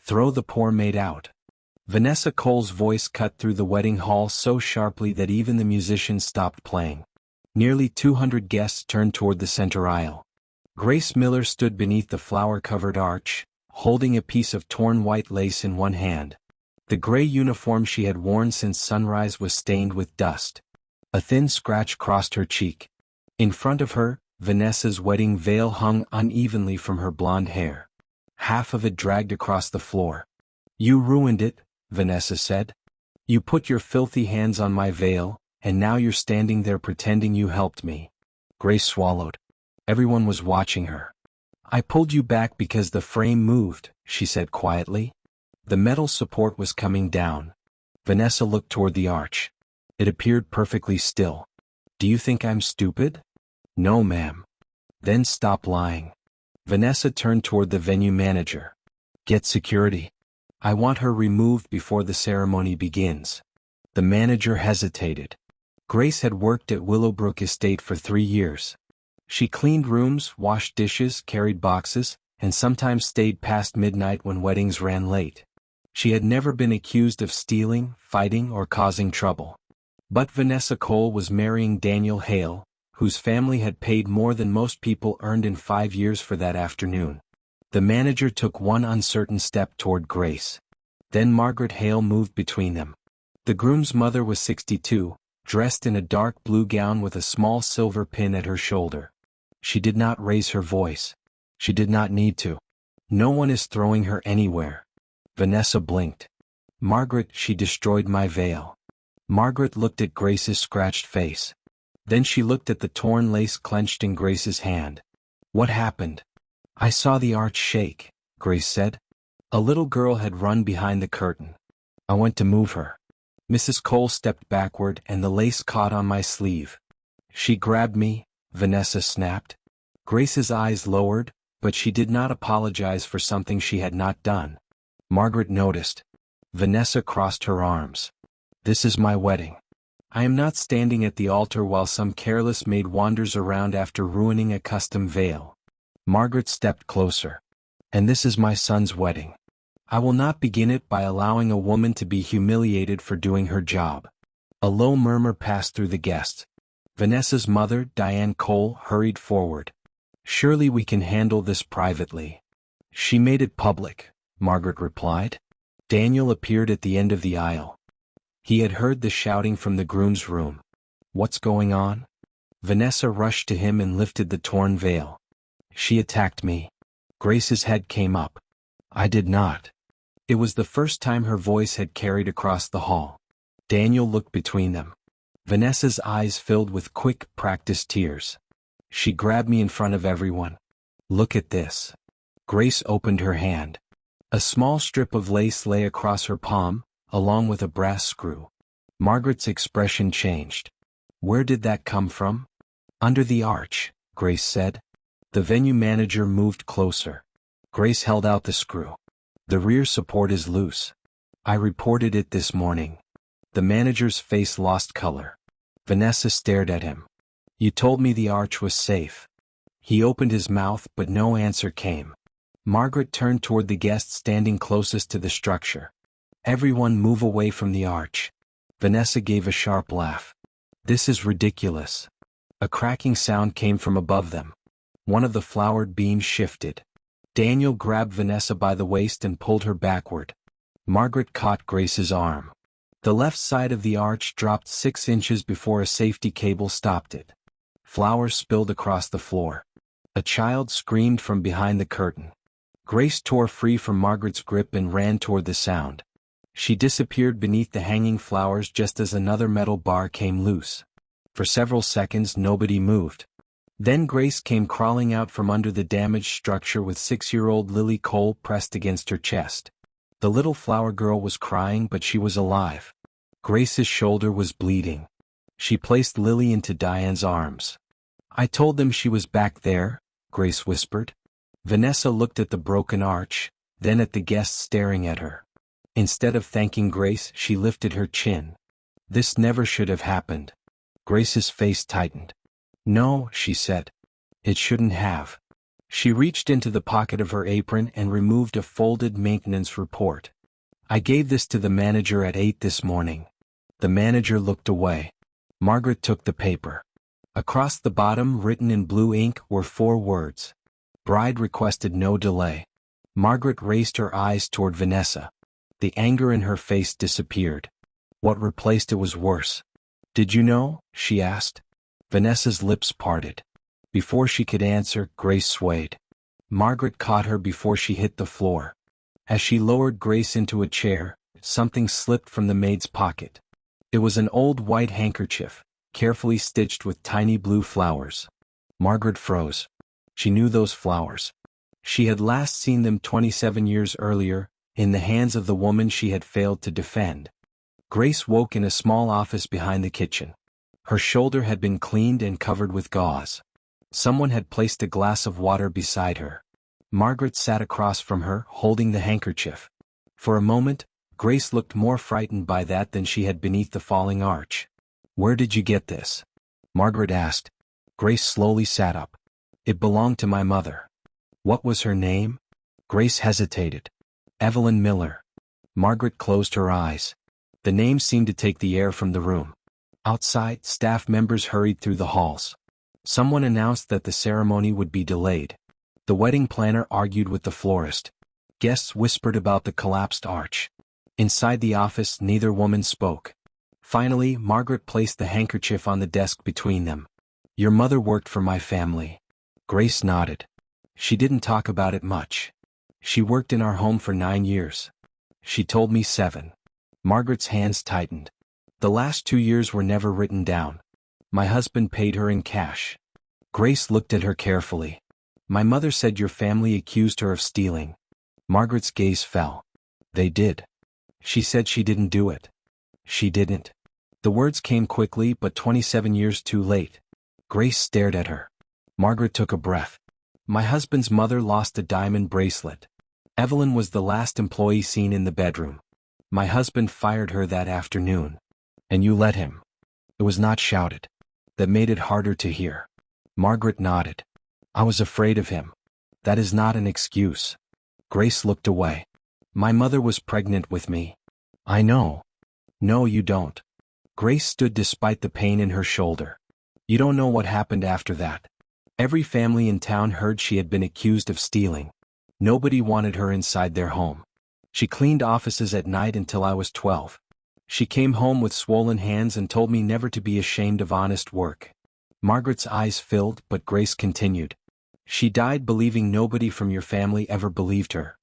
Throw the poor maid out. Vanessa Cole's voice cut through the wedding hall so sharply that even the musicians stopped playing. Nearly 200 guests turned toward the center aisle. Grace Miller stood beneath the flower-covered arch, holding a piece of torn white lace in one hand. The gray uniform she had worn since sunrise was stained with dust. A thin scratch crossed her cheek. In front of her, Vanessa's wedding veil hung unevenly from her blonde hair. Half of it dragged across the floor. "You ruined it," Vanessa said. "You put your filthy hands on my veil, and now you're standing there pretending you helped me." Grace swallowed. Everyone was watching her. "I pulled you back because the frame moved," she said quietly. The metal support was coming down. Vanessa looked toward the arch. It appeared perfectly still. "Do you think I'm stupid?" "No, ma'am." "Then stop lying." Vanessa turned toward the venue manager. "Get security. I want her removed before the ceremony begins." The manager hesitated. Grace had worked at Willowbrook Estate for 3 years. She cleaned rooms, washed dishes, carried boxes, and sometimes stayed past midnight when weddings ran late. She had never been accused of stealing, fighting, or causing trouble. But Vanessa Cole was marrying Daniel Hale, whose family had paid more than most people earned in 5 years for that afternoon. The manager took one uncertain step toward Grace. Then Margaret Hale moved between them. The groom's mother was 62, dressed in a dark blue gown with a small silver pin at her shoulder. She did not raise her voice. She did not need to. "No one is throwing her anywhere." Vanessa blinked. "Margaret, she destroyed my veil." Margaret looked at Grace's scratched face. Then she looked at the torn lace clenched in Grace's hand. "What happened?" "I saw the arch shake," Grace said. "A little girl had run behind the curtain. I went to move her. Mrs. Cole stepped backward and the lace caught on my sleeve. She grabbed me," Vanessa snapped. Grace's eyes lowered, but she did not apologize for something she had not done. Margaret noticed. Vanessa crossed her arms. "This is my wedding. I am not standing at the altar while some careless maid wanders around after ruining a custom veil." Margaret stepped closer. "And this is my son's wedding. I will not begin it by allowing a woman to be humiliated for doing her job." A low murmur passed through the guests. Vanessa's mother, Diane Cole, hurried forward. "Surely we can handle this privately." "She made it public," Margaret replied. Daniel appeared at the end of the aisle. He had heard the shouting from the groom's room. "What's going on?" Vanessa rushed to him and lifted the torn veil. "She attacked me." Grace's head came up. "I did not." It was the first time her voice had carried across the hall. Daniel looked between them. Vanessa's eyes filled with quick, practiced tears. "She grabbed me in front of everyone. Look at this." Grace opened her hand. A small strip of lace lay across her palm, along with a brass screw. Margaret's expression changed. "Where did that come from?" "Under the arch," Grace said. The venue manager moved closer. Grace held out the screw. "The rear support is loose. I reported it this morning." The manager's face lost color. Vanessa stared at him. "You told me the arch was safe." He opened his mouth but no answer came. Margaret turned toward the guest standing closest to the structure. "Everyone move away from the arch." Vanessa gave a sharp laugh. "This is ridiculous." A cracking sound came from above them. One of the flowered beams shifted. Daniel grabbed Vanessa by the waist and pulled her backward. Margaret caught Grace's arm. The left side of the arch dropped 6 inches before a safety cable stopped it. Flowers spilled across the floor. A child screamed from behind the curtain. Grace tore free from Margaret's grip and ran toward the sound. She disappeared beneath the hanging flowers just as another metal bar came loose. For several seconds nobody moved. Then Grace came crawling out from under the damaged structure with 6-year-old Lily Cole pressed against her chest. The little flower girl was crying, but she was alive. Grace's shoulder was bleeding. She placed Lily into Diane's arms. "I told them she was back there," Grace whispered. Vanessa looked at the broken arch, then at the guests staring at her. Instead of thanking Grace, she lifted her chin. "This never should have happened." Grace's face tightened. "No," she said. "It shouldn't have." She reached into the pocket of her apron and removed a folded maintenance report. I gave this to the manager at 8 this morning. The manager looked away. Margaret took the paper. Across the bottom, written in blue ink, were 4 words. Bride requested no delay. Margaret raised her eyes toward Vanessa. The anger in her face disappeared. What replaced it was worse. Did you know? She asked. Vanessa's lips parted. Before she could answer, Grace swayed. Margaret caught her before she hit the floor. As she lowered Grace into a chair, something slipped from the maid's pocket. It was an old white handkerchief, carefully stitched with tiny blue flowers. Margaret froze. She knew those flowers. She had last seen them 27 years earlier, in the hands of the woman she had failed to defend. Grace woke in a small office behind the kitchen. Her shoulder had been cleaned and covered with gauze. Someone had placed a glass of water beside her. Margaret sat across from her, holding the handkerchief. For a moment, Grace looked more frightened by that than she had beneath the falling arch. "Where did you get this?" Margaret asked. Grace slowly sat up. "It belonged to my mother." "What was her name?" Grace hesitated. "Evelyn Miller." Margaret closed her eyes. The name seemed to take the air from the room. Outside, staff members hurried through the halls. Someone announced that the ceremony would be delayed. The wedding planner argued with the florist. Guests whispered about the collapsed arch. Inside the office, neither woman spoke. Finally, Margaret placed the handkerchief on the desk between them. "Your mother worked for my family." Grace nodded. "She didn't talk about it much. She worked in our home for 9 years. She told me 7. Margaret's hands tightened. "The last 2 years were never written down. My husband paid her in cash." Grace looked at her carefully. "My mother said your family accused her of stealing." Margaret's gaze fell. "They did." "She said she didn't do it." "She didn't." The words came quickly, but 27 years too late. Grace stared at her. Margaret took a breath. "My husband's mother lost a diamond bracelet. Evelyn was the last employee seen in the bedroom. My husband fired her that afternoon. And you let him." It was not shouted. That made it harder to hear. Margaret nodded. "I was afraid of him." "That is not an excuse." Grace looked away. "My mother was pregnant with me." "I know." "No, you don't." Grace stood despite the pain in her shoulder. "You don't know what happened after that. Every family in town heard she had been accused of stealing. Nobody wanted her inside their home. She cleaned offices at night until I was 12. She came home with swollen hands and told me never to be ashamed of honest work." Margaret's eyes filled, but Grace continued. "She died believing nobody from your family ever believed her.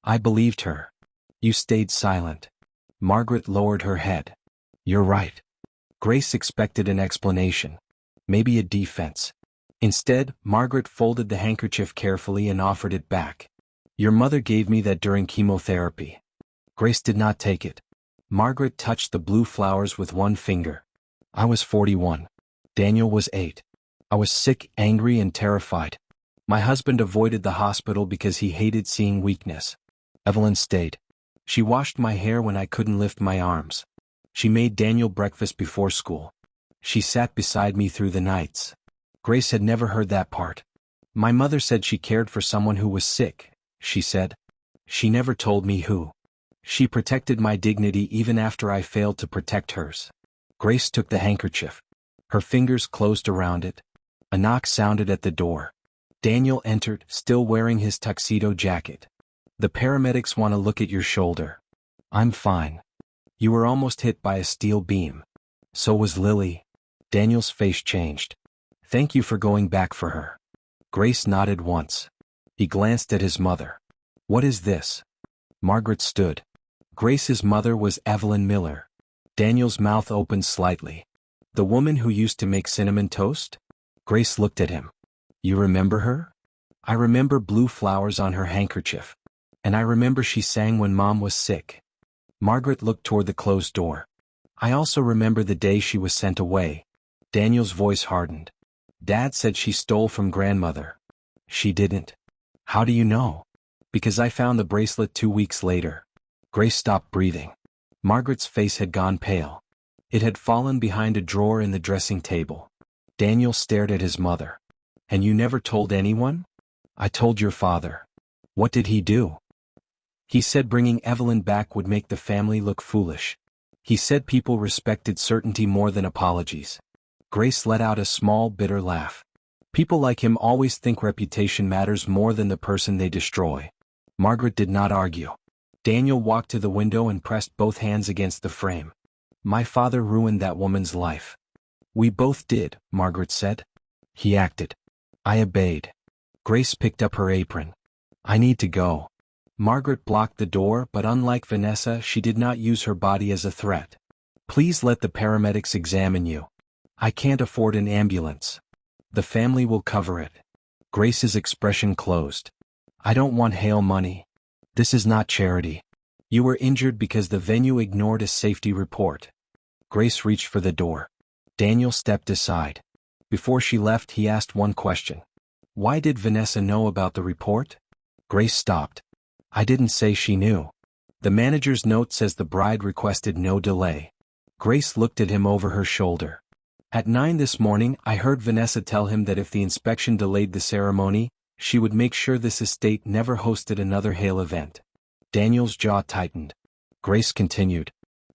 I believed her. You stayed silent." Margaret lowered her head. "You're right." Grace expected an explanation. Maybe a defense. Instead, Margaret folded the handkerchief carefully and offered it back. "Your mother gave me that during chemotherapy." Grace did not take it. Margaret touched the blue flowers with one finger. "I was 41. Daniel was 8. I was sick, angry, and terrified. My husband avoided the hospital because he hated seeing weakness. Evelyn stayed. She washed my hair when I couldn't lift my arms. She made Daniel breakfast before school. She sat beside me through the nights." Grace had never heard that part. "My mother said she cared for someone who was sick," she said. "She never told me who. She protected my dignity even after I failed to protect hers." Grace took the handkerchief. Her fingers closed around it. A knock sounded at the door. Daniel entered, still wearing his tuxedo jacket. "The paramedics want to look at your shoulder." "I'm fine." "You were almost hit by a steel beam." "So was Lily." Daniel's face changed. "Thank you for going back for her." Grace nodded once. He glanced at his mother. "What is this?" Margaret stood. Grace's mother was Evelyn Miller. Daniel's mouth opened slightly. "The woman who used to make cinnamon toast?" Grace looked at him. "You remember her?" "I remember blue flowers on her handkerchief. And I remember she sang when Mom was sick." Margaret looked toward the closed door. "I also remember the day she was sent away." Daniel's voice hardened. "Dad said she stole from grandmother." "She didn't." "How do you know?" "Because I found the bracelet 2 weeks later." Grace stopped breathing. Margaret's face had gone pale. It had fallen behind a drawer in the dressing table. Daniel stared at his mother. "And you never told anyone?" I told your father. What did he do? He said bringing Evelyn back would make the family look foolish. He said people respected certainty more than apologies. Grace let out a small, bitter laugh. People like him always think reputation matters more than the person they destroy. Margaret did not argue. Daniel walked to the window and pressed both hands against the frame. My father ruined that woman's life. We both did, Margaret said. He acted. I obeyed. Grace picked up her apron. I need to go. Margaret blocked the door, but unlike Vanessa, she did not use her body as a threat. Please let the paramedics examine you. I can't afford an ambulance. The family will cover it. Grace's expression closed. I don't want hail money. This is not charity. You were injured because the venue ignored a safety report. Grace reached for the door. Daniel stepped aside. Before she left, he asked one question. Why did Vanessa know about the report? Grace stopped. I didn't say she knew. The manager's note says the bride requested no delay. Grace looked at him over her shoulder. At 9 this morning, I heard Vanessa tell him that if the inspection delayed the ceremony, she would make sure this estate never hosted another hail event. Daniel's jaw tightened. Grace continued.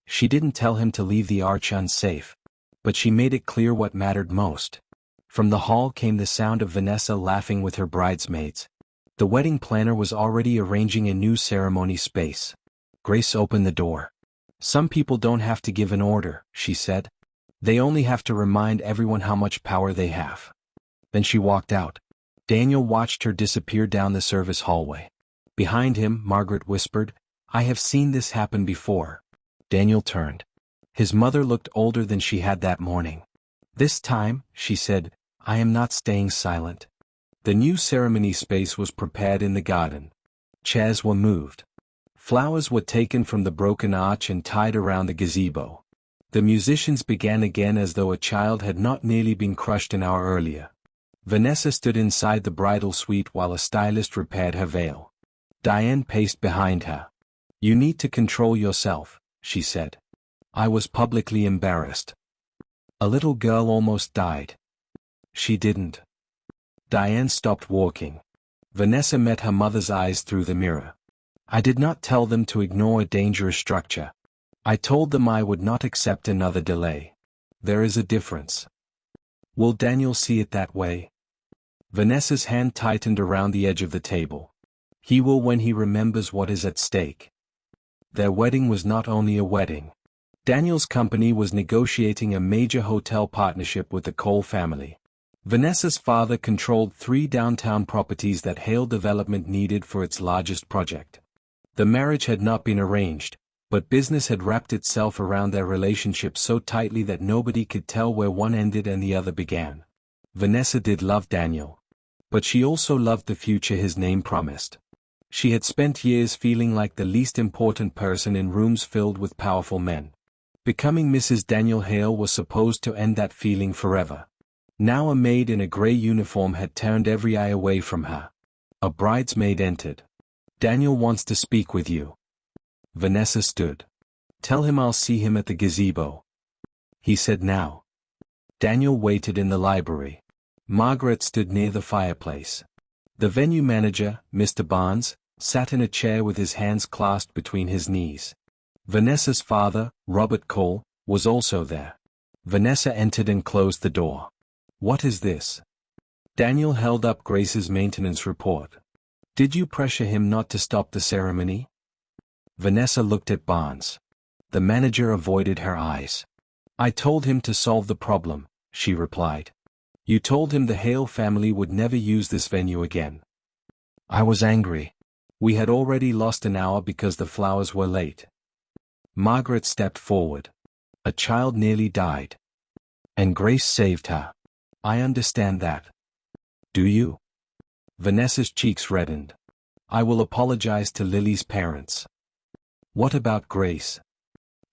She didn't tell him to leave the arch unsafe, but she made it clear what mattered most. From the hall came the sound of Vanessa laughing with her bridesmaids. The wedding planner was already arranging a new ceremony space. Grace opened the door. Some people don't have to give an order, she said. They only have to remind everyone how much power they have. Then she walked out. Daniel watched her disappear down the service hallway. Behind him, Margaret whispered, I have seen this happen before. Daniel turned. His mother looked older than she had that morning. This time, she said, I am not staying silent. The new ceremony space was prepared in the garden. Chairs were moved. Flowers were taken from the broken arch and tied around the gazebo. The musicians began again as though a child had not nearly been crushed an hour earlier. Vanessa stood inside the bridal suite while a stylist repaired her veil. Diane paced behind her. You need to control yourself, she said. I was publicly embarrassed. A little girl almost died. She didn't. Diane stopped walking. Vanessa met her mother's eyes through the mirror. I did not tell them to ignore a dangerous structure. I told them I would not accept another delay. There is a difference. Will Daniel see it that way? Vanessa's hand tightened around the edge of the table. He will when he remembers what is at stake. Their wedding was not only a wedding. Daniel's company was negotiating a major hotel partnership with the Cole family. Vanessa's father controlled 3 downtown properties that Hale Development needed for its largest project. The marriage had not been arranged, but business had wrapped itself around their relationship so tightly that nobody could tell where one ended and the other began. Vanessa did love Daniel. But she also loved the future his name promised. She had spent years feeling like the least important person in rooms filled with powerful men. Becoming Mrs. Daniel Hale was supposed to end that feeling forever. Now a maid in a gray uniform had turned every eye away from her. A bridesmaid entered. Daniel wants to speak with you. Vanessa stood. Tell him I'll see him at the gazebo. He said now. Daniel waited in the library. Margaret stood near the fireplace. The venue manager, Mr. Barnes, sat in a chair with his hands clasped between his knees. Vanessa's father, Robert Cole, was also there. Vanessa entered and closed the door. What is this? Daniel held up Grace's maintenance report. Did you pressure him not to stop the ceremony? Vanessa looked at Barnes. The manager avoided her eyes. I told him to solve the problem, she replied. You told him the Hale family would never use this venue again. I was angry. We had already lost an hour because the flowers were late. Margaret stepped forward. A child nearly died. And Grace saved her. I understand that. Do you? Vanessa's cheeks reddened. I will apologize to Lily's parents. What about Grace?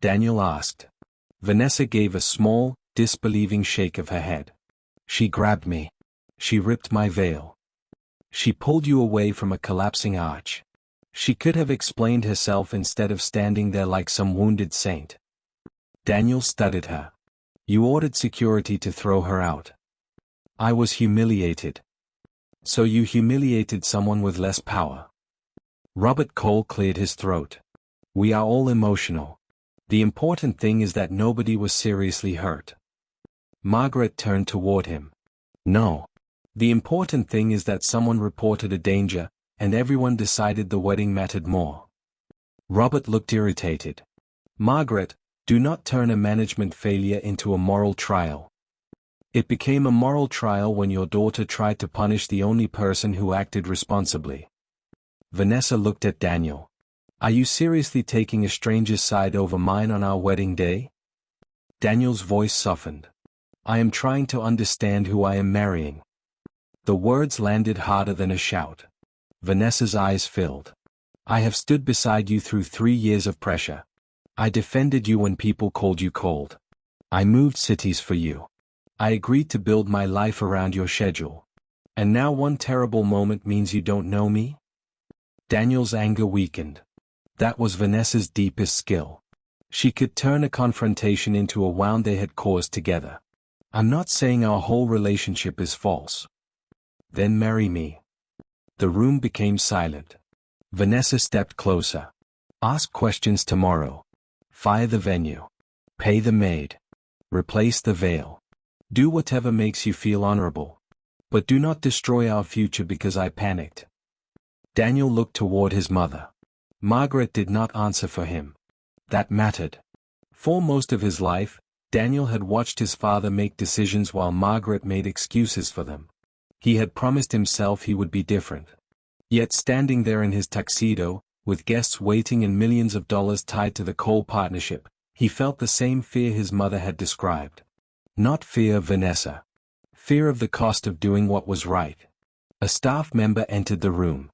Daniel asked. Vanessa gave a small, disbelieving shake of her head. She grabbed me. She ripped my veil. She pulled you away from a collapsing arch. She could have explained herself instead of standing there like some wounded saint. Daniel studied her. You ordered security to throw her out. I was humiliated. So you humiliated someone with less power. Robert Cole cleared his throat. We are all emotional. The important thing is that nobody was seriously hurt. Margaret turned toward him. No. The important thing is that someone reported a danger, and everyone decided the wedding mattered more. Robert looked irritated. Margaret, do not turn a management failure into a moral trial. It became a moral trial when your daughter tried to punish the only person who acted responsibly. Vanessa looked at Daniel. Are you seriously taking a stranger's side over mine on our wedding day? Daniel's voice softened. I am trying to understand who I am marrying. The words landed harder than a shout. Vanessa's eyes filled. I have stood beside you through 3 years of pressure. I defended you when people called you cold. I moved cities for you. I agreed to build my life around your schedule. And now one terrible moment means you don't know me? Daniel's anger weakened. That was Vanessa's deepest skill. She could turn a confrontation into a wound they had caused together. I'm not saying our whole relationship is false. Then marry me. The room became silent. Vanessa stepped closer. Ask questions tomorrow. Fire the venue. Pay the maid. Replace the veil. Do whatever makes you feel honorable. But do not destroy our future because I panicked. Daniel looked toward his mother. Margaret did not answer for him. That mattered. For most of his life, Daniel had watched his father make decisions while Margaret made excuses for them. He had promised himself he would be different. Yet standing there in his tuxedo, with guests waiting and millions of dollars tied to the Cole partnership, he felt the same fear his mother had described. Not fear of Vanessa. Fear of the cost of doing what was right. A staff member entered the room.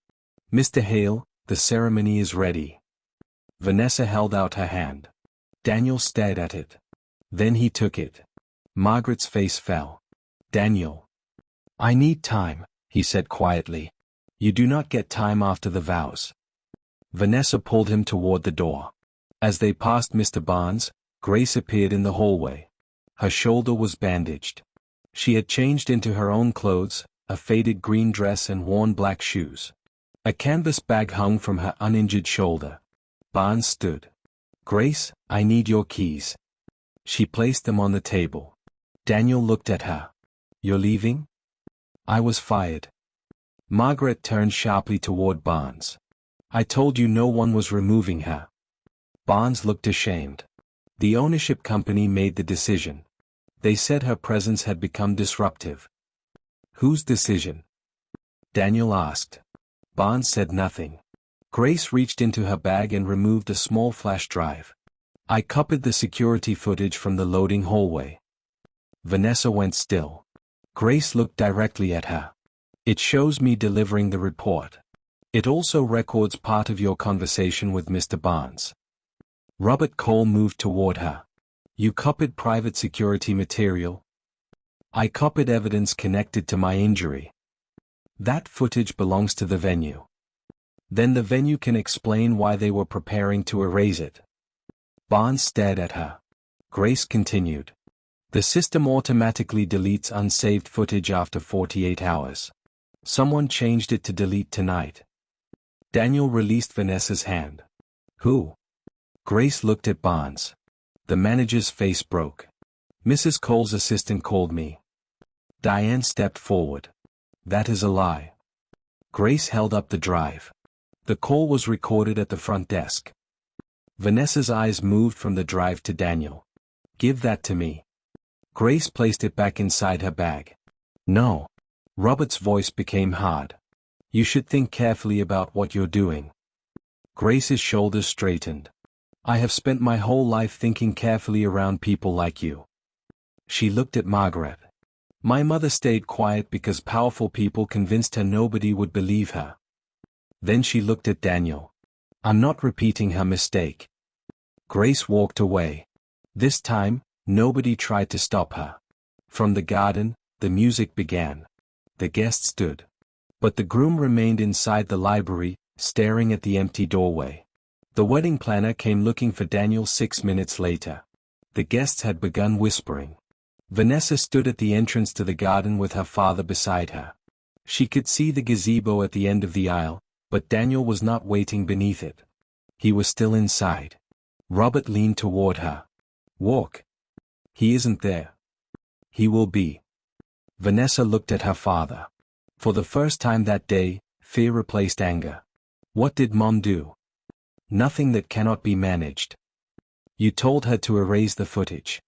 Mr. Hale, the ceremony is ready. Vanessa held out her hand. Daniel stared at it. Then he took it. Margaret's face fell. Daniel. I need time, he said quietly. You do not get time after the vows. Vanessa pulled him toward the door. As they passed Mr. Barnes, Grace appeared in the hallway. Her shoulder was bandaged. She had changed into her own clothes, a faded green dress and worn black shoes. A canvas bag hung from her uninjured shoulder. Barnes stood. Grace, I need your keys. She placed them on the table. Daniel looked at her. You're leaving? I was fired. Margaret turned sharply toward Barnes. I told you no one was removing her. Barnes looked ashamed. The ownership company made the decision. They said her presence had become disruptive. Whose decision? Daniel asked. Barnes said nothing. Grace reached into her bag and removed a small flash drive. I copied the security footage from the loading hallway. Vanessa went still. Grace looked directly at her. It shows me delivering the report. It also records part of your conversation with Mr. Barnes. Robert Cole moved toward her. You copied private security material? I copied evidence connected to my injury. That footage belongs to the venue. Then the venue can explain why they were preparing to erase it. Barnes stared at her. Grace continued. The system automatically deletes unsaved footage after 48 hours. Someone changed it to delete tonight. Daniel released Vanessa's hand. Who? Grace looked at Barnes. The manager's face broke. Mrs. Cole's assistant called me. Diane stepped forward. That is a lie. Grace held up the drive. The call was recorded at the front desk. Vanessa's eyes moved from the drive to Daniel. Give that to me. Grace placed it back inside her bag. No. Robert's voice became hard. You should think carefully about what you're doing. Grace's shoulders straightened. I have spent my whole life thinking carefully around people like you. She looked at Margaret. My mother stayed quiet because powerful people convinced her nobody would believe her. Then she looked at Daniel. I'm not repeating her mistake. Grace walked away. This time, nobody tried to stop her. From the garden, the music began. The guests stood. But the groom remained inside the library, staring at the empty doorway. The wedding planner came looking for Daniel 6 minutes later. The guests had begun whispering. Vanessa stood at the entrance to the garden with her father beside her. She could see the gazebo at the end of the aisle, but Daniel was not waiting beneath it. He was still inside. Robert leaned toward her. Walk. He isn't there. He will be. Vanessa looked at her father. For the first time that day, fear replaced anger. What did Mom do? Nothing that cannot be managed. You told her to erase the footage.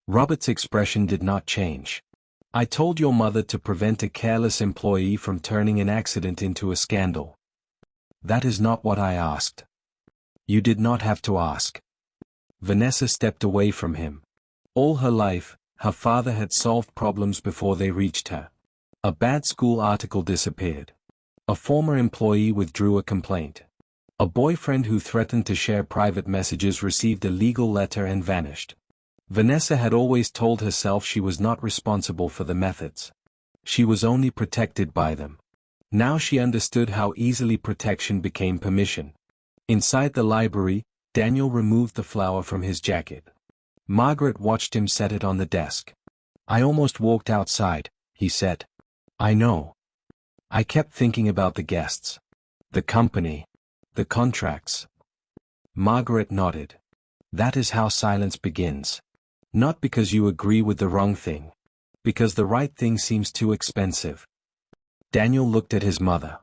Robert's expression did not change. I told your mother to prevent a careless employee from turning an accident into a scandal. That is not what I asked. You did not have to ask. Vanessa stepped away from him. All her life, her father had solved problems before they reached her. A bad school article disappeared. A former employee withdrew a complaint. A boyfriend who threatened to share private messages received a legal letter and vanished. Vanessa had always told herself she was not responsible for the methods. She was only protected by them. Now she understood how easily protection became permission. Inside the library, Daniel removed the flower from his jacket. Margaret watched him set it on the desk. I almost walked outside, he said. I know. I kept thinking about the guests. The company. The contracts. Margaret nodded. That is how silence begins. Not because you agree with the wrong thing. Because the right thing seems too expensive. Daniel looked at his mother.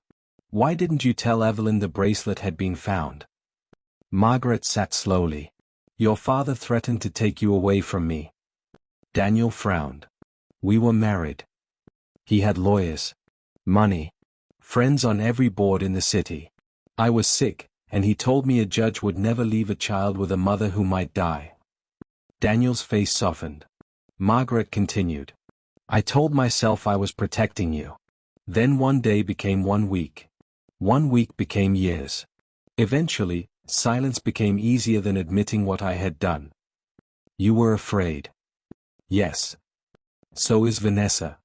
Why didn't you tell Evelyn the bracelet had been found? Margaret sat slowly. Your father threatened to take you away from me. Daniel frowned. We were married. He had lawyers. Money. Friends on every board in the city. I was sick, and he told me a judge would never leave a child with a mother who might die. Daniel's face softened. Margaret continued. I told myself I was protecting you. Then one day became 1 week. 1 week became years. Eventually, silence became easier than admitting what I had done. You were afraid. Yes. So is Vanessa.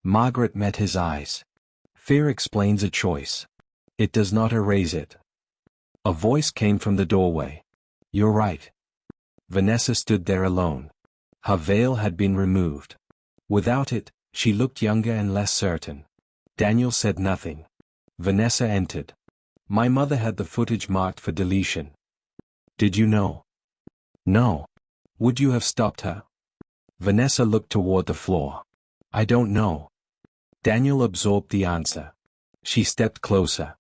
Margaret met his eyes. Fear explains a choice. It does not erase it. A voice came from the doorway. You're right. Vanessa stood there alone. Her veil had been removed. Without it, she looked younger and less certain. Daniel said nothing. Vanessa entered. My mother had the footage marked for deletion. Did you know? No. Would you have stopped her? Vanessa looked toward the floor. I don't know. Daniel absorbed the answer. She stepped closer.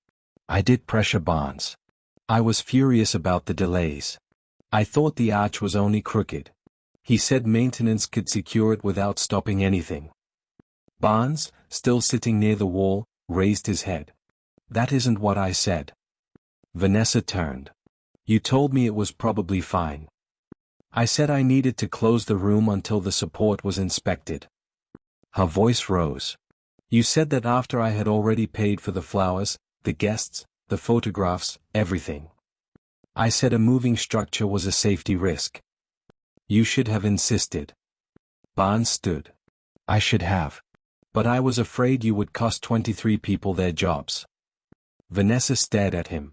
I did pressure Barnes. I was furious about the delays. I thought the arch was only crooked. He said maintenance could secure it without stopping anything. Barnes, still sitting near the wall, raised his head. That isn't what I said. Vanessa turned. You told me it was probably fine. I said I needed to close the room until the support was inspected. Her voice rose. You said that after I had already paid for the flowers, the guests, the photographs, everything. I said a moving structure was a safety risk. You should have insisted. Barnes stood. I should have. But I was afraid you would cost 23 people their jobs. Vanessa stared at him.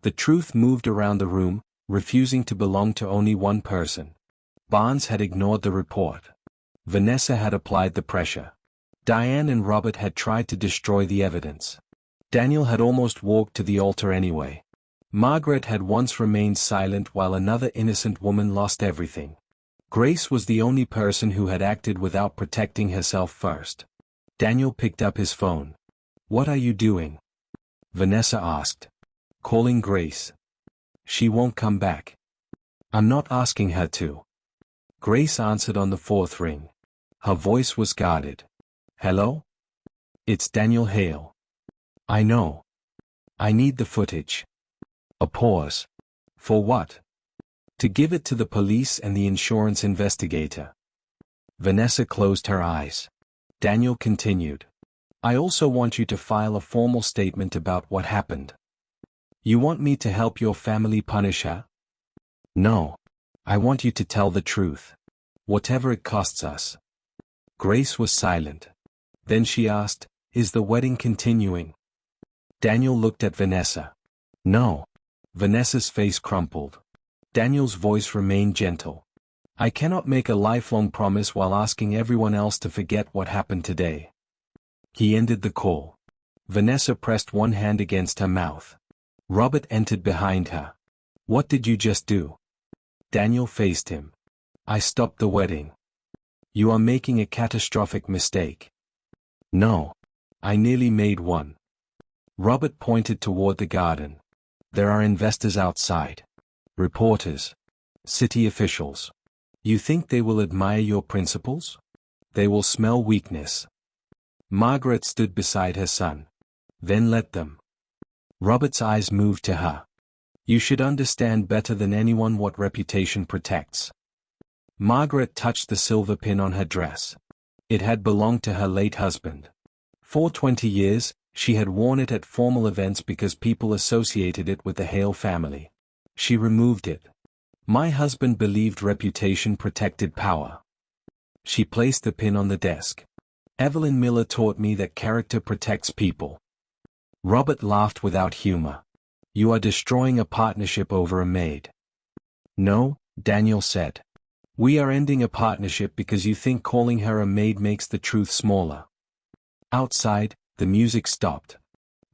The truth moved around the room, refusing to belong to only one person. Barnes had ignored the report. Vanessa had applied the pressure. Diane and Robert had tried to destroy the evidence. Daniel had almost walked to the altar anyway. Margaret had once remained silent while another innocent woman lost everything. Grace was the only person who had acted without protecting herself first. Daniel picked up his phone. What are you doing? Vanessa asked. Calling Grace. She won't come back. I'm not asking her to. Grace answered on the 4th ring. Her voice was guarded. Hello? It's Daniel Hale. I know. I need the footage. A pause. For what? To give it to the police and the insurance investigator. Vanessa closed her eyes. Daniel continued. I also want you to file a formal statement about what happened. You want me to help your family punish her? No. I want you to tell the truth. Whatever it costs us. Grace was silent. Then she asked, Is the wedding continuing? Daniel looked at Vanessa. No. Vanessa's face crumpled. Daniel's voice remained gentle. I cannot make a lifelong promise while asking everyone else to forget what happened today. He ended the call. Vanessa pressed one hand against her mouth. Robert entered behind her. What did you just do? Daniel faced him. I stopped the wedding. You are making a catastrophic mistake. No. I nearly made one. Robert pointed toward the garden. There are investors outside. Reporters. City officials. You think they will admire your principles? They will smell weakness. Margaret stood beside her son. Then let them. Robert's eyes moved to her. You should understand better than anyone what reputation protects. Margaret touched the silver pin on her dress. It had belonged to her late husband. For 20 years, she had worn it at formal events because people associated it with the Hale family. She removed it. My husband believed reputation protected power. She placed the pin on the desk. Evelyn Miller taught me that character protects people. Robert laughed without humor. You are destroying a partnership over a maid. No, Daniel said. We are ending a partnership because you think calling her a maid makes the truth smaller. Outside, the music stopped.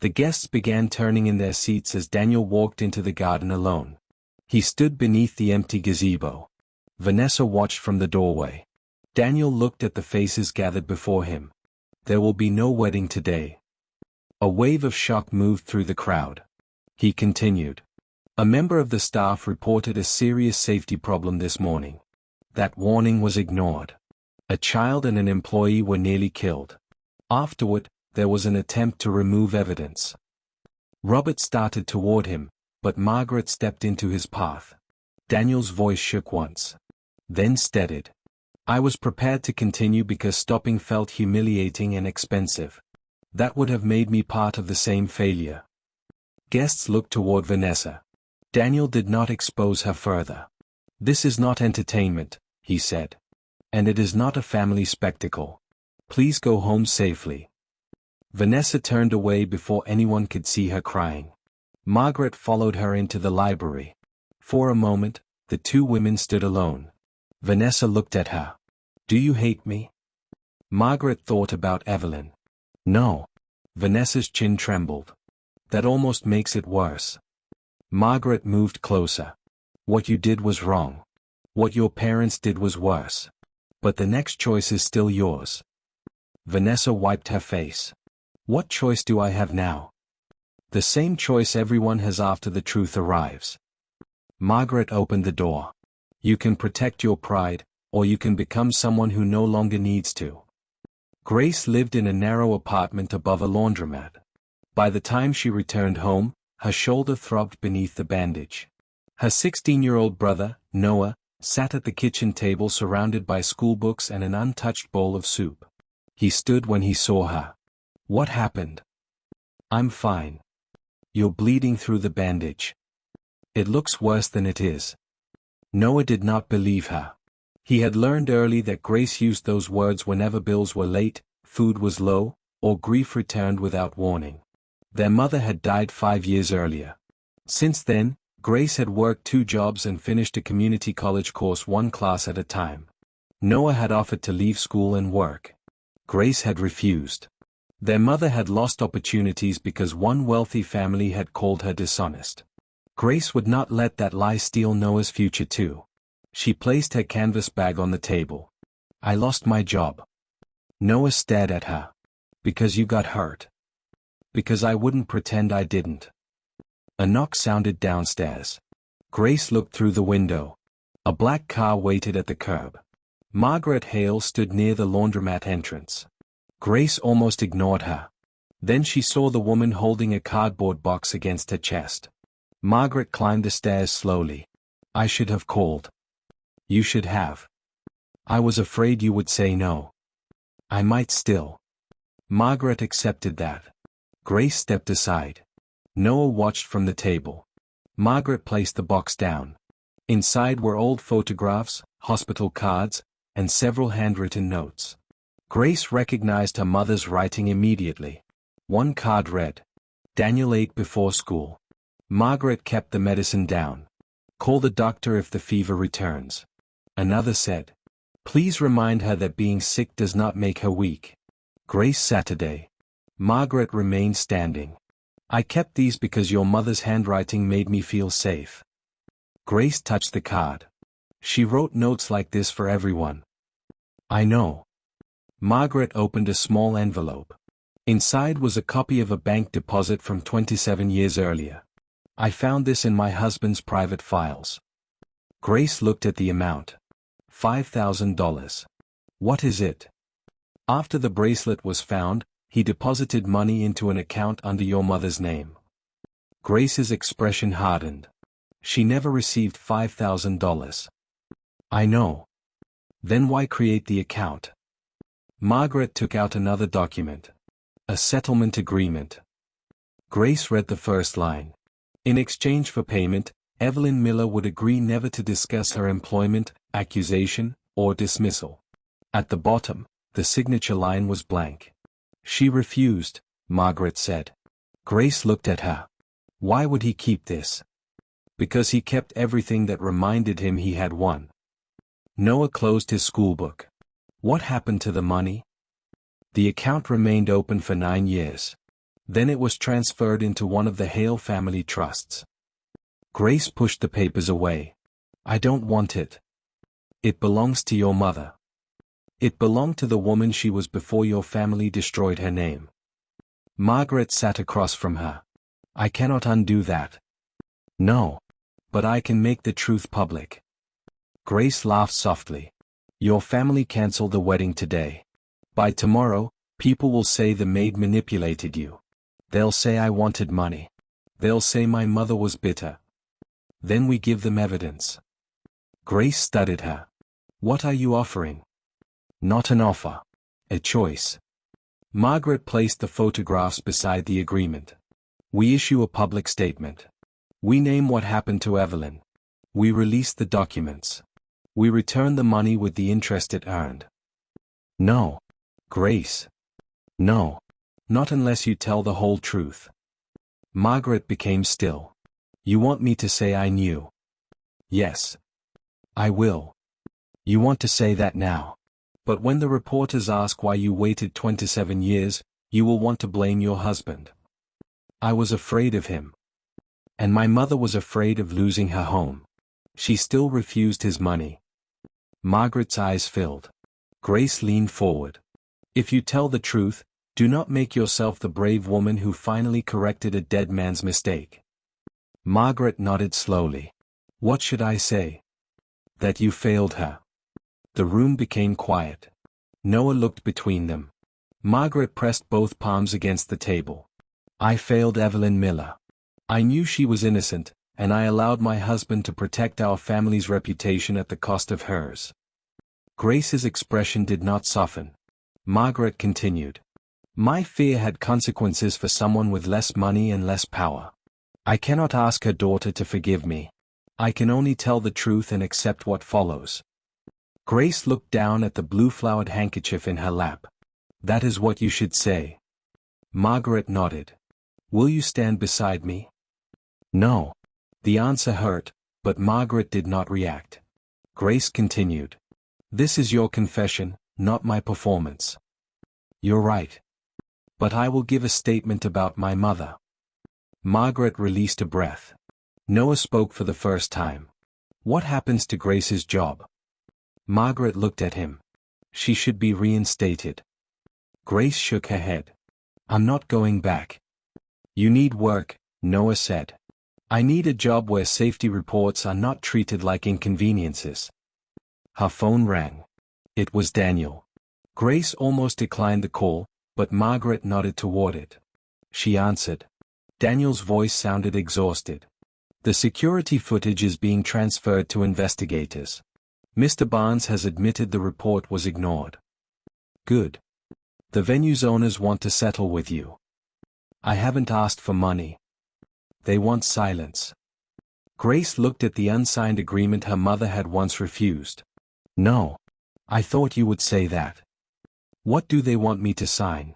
The guests began turning in their seats as Daniel walked into the garden alone. He stood beneath the empty gazebo. Vanessa watched from the doorway. Daniel looked at the faces gathered before him. There will be no wedding today. A wave of shock moved through the crowd. He continued. A member of the staff reported a serious safety problem this morning. That warning was ignored. A child and an employee were nearly killed. Afterward, there was an attempt to remove evidence. Robert started toward him, but Margaret stepped into his path. Daniel's voice shook once. Then steadied. I was prepared to continue because stopping felt humiliating and expensive. That would have made me part of the same failure. Guests looked toward Vanessa. Daniel did not expose her further. This is not entertainment, he said. And it is not a family spectacle. Please go home safely. Vanessa turned away before anyone could see her crying. Margaret followed her into the library. For a moment, the two women stood alone. Vanessa looked at her. Do you hate me? Margaret thought about Evelyn. No. Vanessa's chin trembled. That almost makes it worse. Margaret moved closer. What you did was wrong. What your parents did was worse. But the next choice is still yours. Vanessa wiped her face. What choice do I have now? The same choice everyone has after the truth arrives. Margaret opened the door. You can protect your pride, or you can become someone who no longer needs to. Grace lived in a narrow apartment above a laundromat. By the time she returned home, her shoulder throbbed beneath the bandage. Her 16-year-old brother, Noah, sat at the kitchen table surrounded by schoolbooks and an untouched bowl of soup. He stood when he saw her. What happened? I'm fine. You're bleeding through the bandage. It looks worse than it is. Noah did not believe her. He had learned early that Grace used those words whenever bills were late, food was low, or grief returned without warning. Their mother had died 5 years earlier. Since then, Grace had worked 2 jobs and finished a community college course 1 class at a time. Noah had offered to leave school and work. Grace had refused. Their mother had lost opportunities because one wealthy family had called her dishonest. Grace would not let that lie steal Noah's future too. She placed her canvas bag on the table. I lost my job. Noah stared at her. Because you got hurt. Because I wouldn't pretend I didn't. A knock sounded downstairs. Grace looked through the window. A black car waited at the curb. Margaret Hale stood near the laundromat entrance. Grace almost ignored her. Then she saw the woman holding a cardboard box against her chest. Margaret climbed the stairs slowly. I should have called. You should have. I was afraid you would say no. I might still. Margaret accepted that. Grace stepped aside. Noah watched from the table. Margaret placed the box down. Inside were old photographs, hospital cards, and several handwritten notes. Grace recognized her mother's writing immediately. One card read, Daniel ate before school. Margaret kept the medicine down. Call the doctor if the fever returns. Another said, please remind her that being sick does not make her weak. Grace Saturday. Margaret remained standing. I kept these because your mother's handwriting made me feel safe. Grace touched the card. She wrote notes like this for everyone. I know. Margaret opened a small envelope. Inside was a copy of a bank deposit from 27 years earlier. I found this in my husband's private files. Grace looked at the amount. $5,000. What is it? After the bracelet was found, he deposited money into an account under your mother's name. Grace's expression hardened. She never received $5,000. I know. Then why create the account? Margaret took out another document. A settlement agreement. Grace read the first line. In exchange for payment, Evelyn Miller would agree never to discuss her employment, accusation, or dismissal. At the bottom, the signature line was blank. She refused, Margaret said. Grace looked at her. Why would he keep this? Because he kept everything that reminded him he had won. Noah closed his schoolbook. What happened to the money? The account remained open for 9 years. Then it was transferred into one of the Hale family trusts. Grace pushed the papers away. I don't want it. It belongs to your mother. It belonged to the woman she was before your family destroyed her name. Margaret sat across from her. I cannot undo that. No. But I can make the truth public. Grace laughed softly. Your family canceled the wedding today. By tomorrow, people will say the maid manipulated you. They'll say I wanted money. They'll say my mother was bitter. Then we give them evidence. Grace studied her. What are you offering? Not an offer. A choice. Margaret placed the photographs beside the agreement. We issue a public statement. We name what happened to Evelyn. We release the documents. We return the money with the interest it earned. No. Grace. No. Not unless you tell the whole truth. Margaret became still. You want me to say I knew? Yes. I will. You want to say that now. But when the reporters ask why you waited 27 years, you will want to blame your husband. I was afraid of him. And my mother was afraid of losing her home. She still refused his money. Margaret's eyes filled. Grace leaned forward. If you tell the truth, do not make yourself the brave woman who finally corrected a dead man's mistake. Margaret nodded slowly. What should I say? That you failed her. The room became quiet. Noah looked between them. Margaret pressed both palms against the table. I failed Evelyn Miller. I knew she was innocent, and I allowed my husband to protect our family's reputation at the cost of hers. Grace's expression did not soften. Margaret continued. My fear had consequences for someone with less money and less power. I cannot ask her daughter to forgive me. I can only tell the truth and accept what follows. Grace looked down at the blue-flowered handkerchief in her lap. That is what you should say. Margaret nodded. Will you stand beside me? No. The answer hurt, but Margaret did not react. Grace continued. This is your confession, not my performance. You're right. But I will give a statement about my mother. Margaret released a breath. Noah spoke for the first time. What happens to Grace's job? Margaret looked at him. She should be reinstated. Grace shook her head. I'm not going back. You need work, Noah said. I need a job where safety reports are not treated like inconveniences. Her phone rang. It was Daniel. Grace almost declined the call, but Margaret nodded toward it. She answered. Daniel's voice sounded exhausted. The security footage is being transferred to investigators. Mr. Barnes has admitted the report was ignored. Good. The venue's owners want to settle with you. I haven't asked for money. They want silence. Grace looked at the unsigned agreement her mother had once refused. No. I thought you would say that. What do they want me to sign?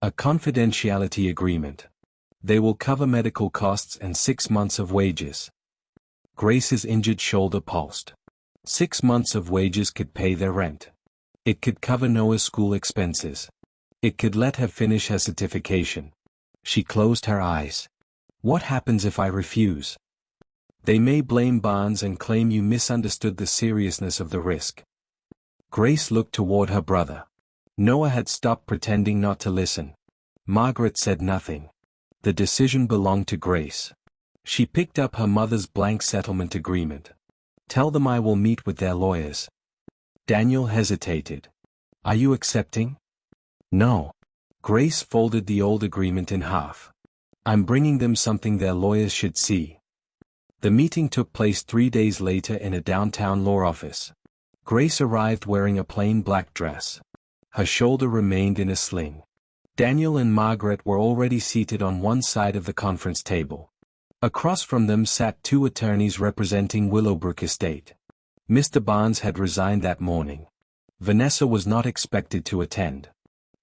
A confidentiality agreement. They will cover medical costs and 6 months of wages. Grace's injured shoulder pulsed. 6 months of wages could pay their rent. It could cover Noah's school expenses. It could let her finish her certification. She closed her eyes. What happens if I refuse? They may blame Barnes and claim you misunderstood the seriousness of the risk. Grace looked toward her brother. Noah had stopped pretending not to listen. Margaret said nothing. The decision belonged to Grace. She picked up her mother's blank settlement agreement. Tell them I will meet with their lawyers. Daniel hesitated. Are you accepting? No. Grace folded the old agreement in half. I'm bringing them something their lawyers should see. The meeting took place 3 days later in a downtown law office. Grace arrived wearing a plain black dress. Her shoulder remained in a sling. Daniel and Margaret were already seated on one side of the conference table. Across from them sat 2 attorneys representing Willowbrook Estate. Mr. Barnes had resigned that morning. Vanessa was not expected to attend.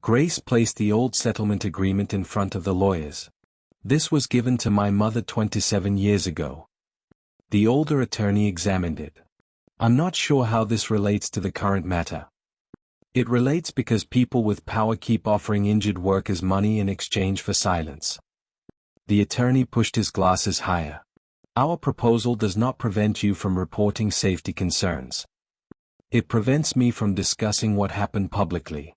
Grace placed the old settlement agreement in front of the lawyers. This was given to my mother 27 years ago. The older attorney examined it. I'm not sure how this relates to the current matter. It relates because people with power keep offering injured workers money in exchange for silence. The attorney pushed his glasses higher. Our proposal does not prevent you from reporting safety concerns. It prevents me from discussing what happened publicly.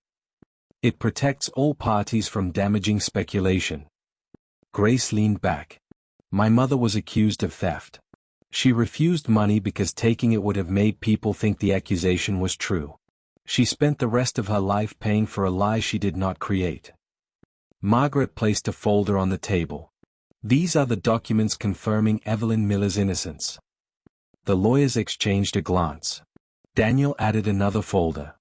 It protects all parties from damaging speculation. Grace leaned back. My mother was accused of theft. She refused money because taking it would have made people think the accusation was true. She spent the rest of her life paying for a lie she did not create. Margaret placed a folder on the table. These are the documents confirming Evelyn Miller's innocence. The lawyers exchanged a glance. Daniel added another folder.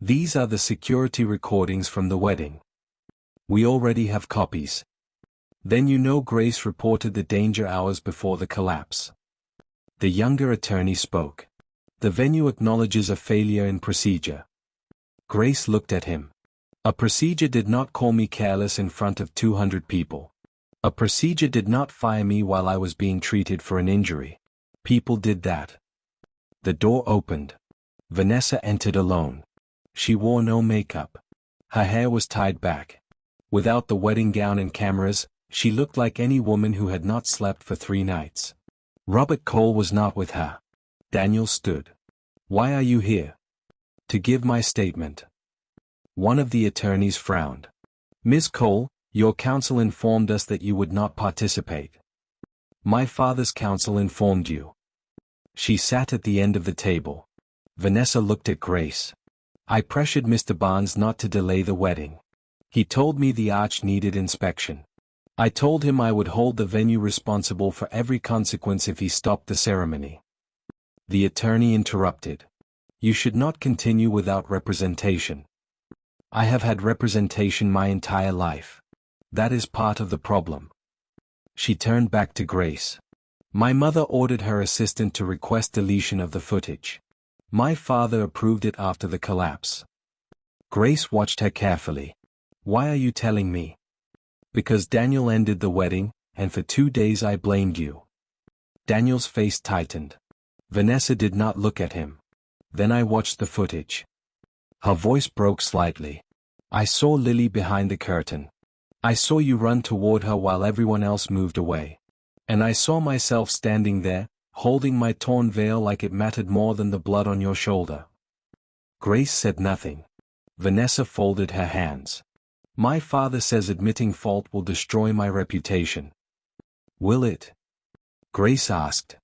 These are the security recordings from the wedding. We already have copies. Then you know Grace reported the danger hours before the collapse. The younger attorney spoke. The venue acknowledges a failure in procedure. Grace looked at him. A procedure did not call me careless in front of 200 people. A procedure did not fire me while I was being treated for an injury. People did that. The door opened. Vanessa entered alone. She wore no makeup. Her hair was tied back. Without the wedding gown and cameras, she looked like any woman who had not slept for 3 nights. Robert Cole was not with her. Daniel stood. Why are you here? To give my statement. One of the attorneys frowned. Ms. Cole, your counsel informed us that you would not participate. My father's counsel informed you. She sat at the end of the table. Vanessa looked at Grace. I pressured Mr. Barnes not to delay the wedding. He told me the arch needed inspection. I told him I would hold the venue responsible for every consequence if he stopped the ceremony. The attorney interrupted. You should not continue without representation. I have had representation my entire life. That is part of the problem. She turned back to Grace. My mother ordered her assistant to request deletion of the footage. My father approved it after the collapse. Grace watched her carefully. Why are you telling me? Because Daniel ended the wedding, and for 2 days I blamed you. Daniel's face tightened. Vanessa did not look at him. Then I watched the footage. Her voice broke slightly. I saw Lily behind the curtain. I saw you run toward her while everyone else moved away. And I saw myself standing there, holding my torn veil like it mattered more than the blood on your shoulder. Grace said nothing. Vanessa folded her hands. My father says admitting fault will destroy my reputation. Will it? Grace asked.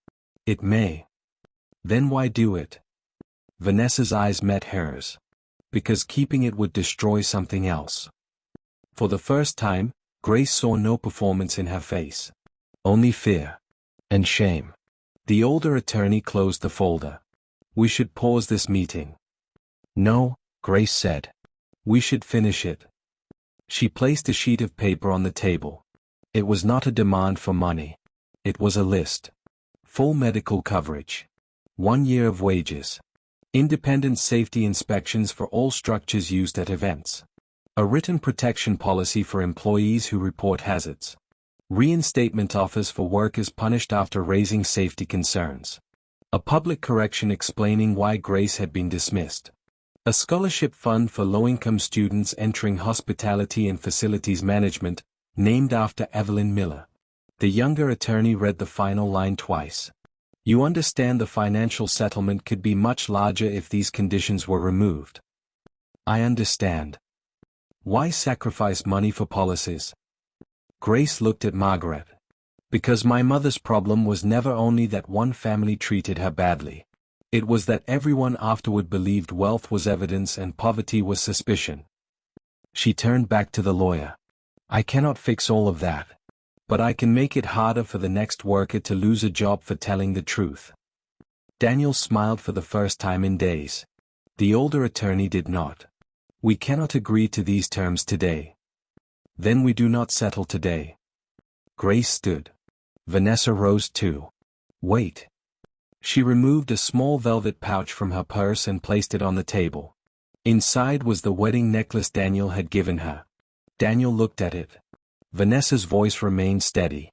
It may. Then why do it? Vanessa's eyes met hers. Because keeping it would destroy something else. For the first time, Grace saw no performance in her face. Only fear. And shame. The older attorney closed the folder. We should pause this meeting. No, Grace said. We should finish it. She placed a sheet of paper on the table. It was not a demand for money. It was a list. Full medical coverage. 1 year of wages. Independent safety inspections for all structures used at events. A written protection policy for employees who report hazards. Reinstatement offers for workers punished after raising safety concerns. A public correction explaining why Grace had been dismissed. A scholarship fund for low-income students entering hospitality and facilities management, named after Evelyn Miller. The younger attorney read the final line twice. You understand the financial settlement could be much larger if these conditions were removed. I understand. Why sacrifice money for policies? Grace looked at Margaret. Because my mother's problem was never only that one family treated her badly. It was that everyone afterward believed wealth was evidence and poverty was suspicion. She turned back to the lawyer. I cannot fix all of that. But I can make it harder for the next worker to lose a job for telling the truth. Daniel smiled for the first time in days. The older attorney did not. We cannot agree to these terms today. Then we do not settle today. Grace stood. Vanessa rose too. Wait. She removed a small velvet pouch from her purse and placed it on the table. Inside was the wedding necklace Daniel had given her. Daniel looked at it. Vanessa's voice remained steady.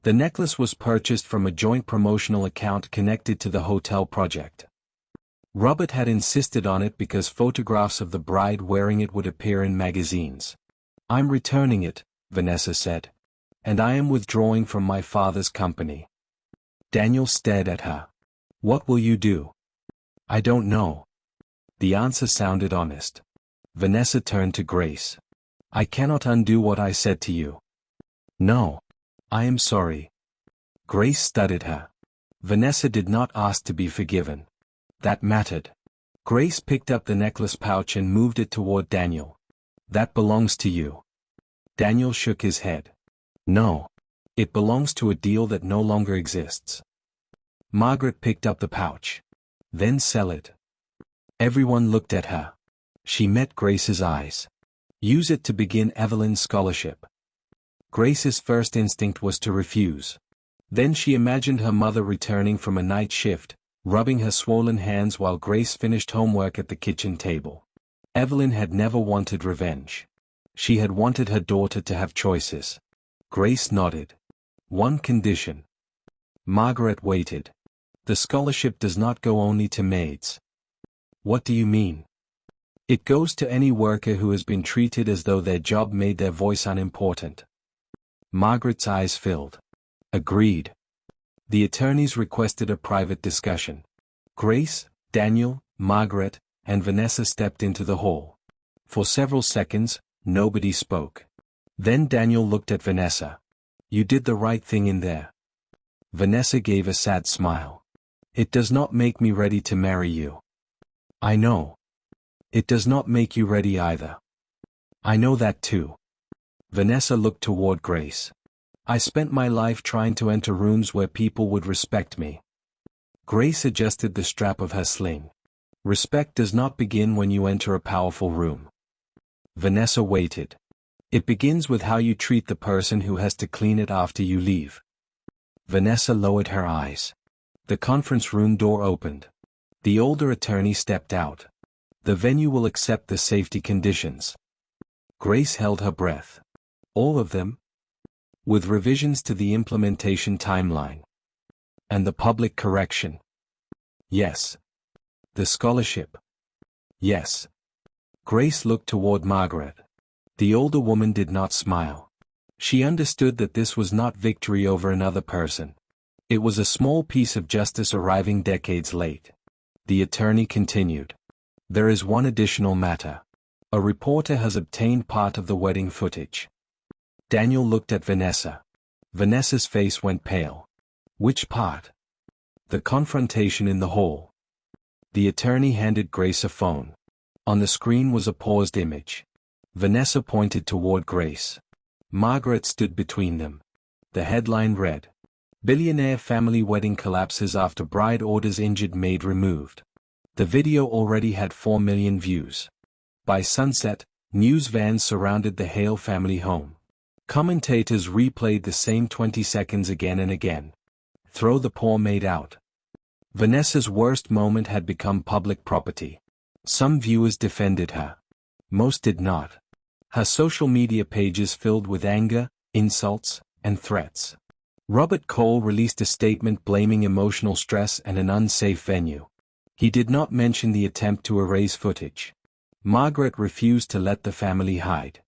The necklace was purchased from a joint promotional account connected to the hotel project. Robert had insisted on it because photographs of the bride wearing it would appear in magazines. I'm returning it, Vanessa said. And I am withdrawing from my father's company. Daniel stared at her. What will you do? I don't know. The answer sounded honest. Vanessa turned to Grace. I cannot undo what I said to you. No. I am sorry. Grace studied her. Vanessa did not ask to be forgiven. That mattered. Grace picked up the necklace pouch and moved it toward Daniel. That belongs to you. Daniel shook his head. No. It belongs to a deal that no longer exists. Margaret picked up the pouch. Then sell it. Everyone looked at her. She met Grace's eyes. Use it to begin Evelyn's scholarship. Grace's first instinct was to refuse. Then she imagined her mother returning from a night shift, rubbing her swollen hands while Grace finished homework at the kitchen table. Evelyn had never wanted revenge. She had wanted her daughter to have choices. Grace nodded. One condition. Margaret waited. The scholarship does not go only to maids. What do you mean? It goes to any worker who has been treated as though their job made their voice unimportant. Margaret's eyes filled. Agreed. The attorneys requested a private discussion. Grace, Daniel, Margaret, and Vanessa stepped into the hall. For several seconds, nobody spoke. Then Daniel looked at Vanessa. You did the right thing in there. Vanessa gave a sad smile. It does not make me ready to marry you. I know. It does not make you ready either. I know that too. Vanessa looked toward Grace. I spent my life trying to enter rooms where people would respect me. Grace adjusted the strap of her sling. Respect does not begin when you enter a powerful room. Vanessa waited. It begins with how you treat the person who has to clean it after you leave. Vanessa lowered her eyes. The conference room door opened. The older attorney stepped out. The venue will accept the safety conditions. Grace held her breath. All of them? With revisions to the implementation timeline. And the public correction? Yes. The scholarship? Yes. Grace looked toward Margaret. The older woman did not smile. She understood that this was not victory over another person. It was a small piece of justice arriving decades late. The attorney continued. There is one additional matter. A reporter has obtained part of the wedding footage. Daniel looked at Vanessa. Vanessa's face went pale. Which part? The confrontation in the hall. The attorney handed Grace a phone. On the screen was a paused image. Vanessa pointed toward Grace. Margaret stood between them. The headline read, Billionaire family wedding collapses after bride orders injured maid removed. The video already had 4 million views. By sunset, news vans surrounded the Hale family home. Commentators replayed the same 20 seconds again and again. Throw the poor maid out. Vanessa's worst moment had become public property. Some viewers defended her. Most did not. Her social media pages filled with anger, insults, and threats. Robert Cole released a statement blaming emotional stress and an unsafe venue. He did not mention the attempt to erase footage. Margaret refused to let the family hide.